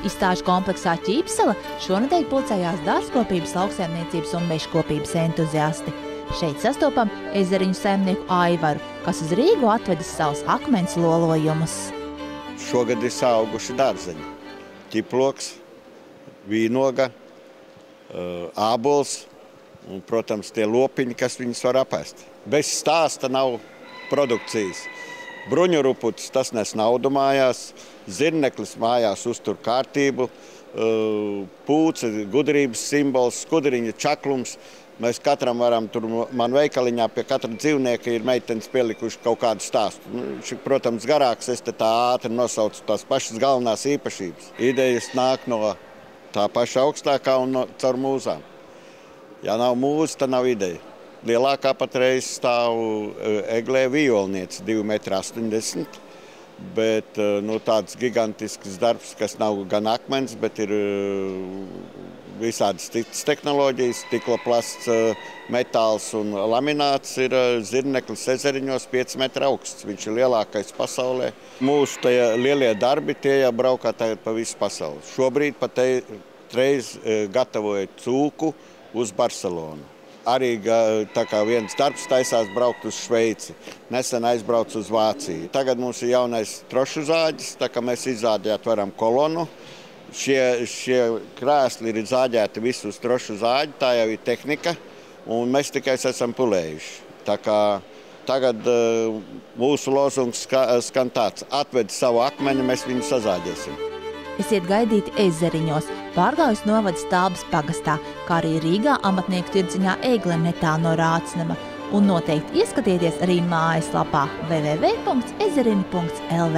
Izstāžu kompleksā Ķīpsala šonedēļ pulcējās dārzkopības, lauksaimniecības un mežkopības entuziasti. Šeit sastopam ezeriņu saimnieku Aivaru, kas uz Rīgu atvedis savus akmens lolojumus. Šogad ir sauguši dārzeņi. Ķiploks, vīnoga, ābols un, protams, tie lopiņi, kas viņus var apēst. Bez stāsta nav produkcijas. Bruņuruputis, tas nes naudu mājās, zirneklis mājās uztur kārtību, pūce, gudrības simbols, skudriņa čaklums. Mēs katram varam, tur man veikaliņā pie katra dzīvnieka ir meitenes pielikuši kaut kādu stāstu. Viņš ir, protams, garāks, es te tā ātri nosaucu tās pašas galvenās īpašības. Idejas nāk no tā paša augstākā un caur mūzām. Ja nav mūza, tad nav ideja. Lielākā patreiz stāv eglē violniece, 2,80 m, bet tāds gigantisks darbs, kas nav gan akmens, bet ir visādas citas tehnoloģijas, stikloplasts, metāls un lamināts ir zirneklis ezeriņos 5 metru augsts. Viņš ir lielākais pasaulē. Mūsu tie lielie darbi, tie jau braukā tagad pa visu pasauli. Šobrīd patreiz gatavoja cūku uz Barcelonu. Arī tā kā viens darbs taisās braukt uz Šveici. Nesen aizbrauc uz Vāciju. Tagad mums ir jaunais trošu zāģis, tā kā mēs izzāģēt varam kolonu. Šie krēsli ir zāģēti visu uz trošu zāģi, tā jau ir tehnika, un mēs tikai esam pulējuši. Tā kā tagad mūsu lozungs skan tāds: atved savu akmeni, mēs viņu sazāģēsim. Esiet gaidīti ezeriņos, Pārgaujas novada Stābes pagastā, kā arī Rīgā amatnieku tirdziņā Egle netālu no Rācnama. Un noteikti ieskatieties arī mājaslapā www.ezerini.lv.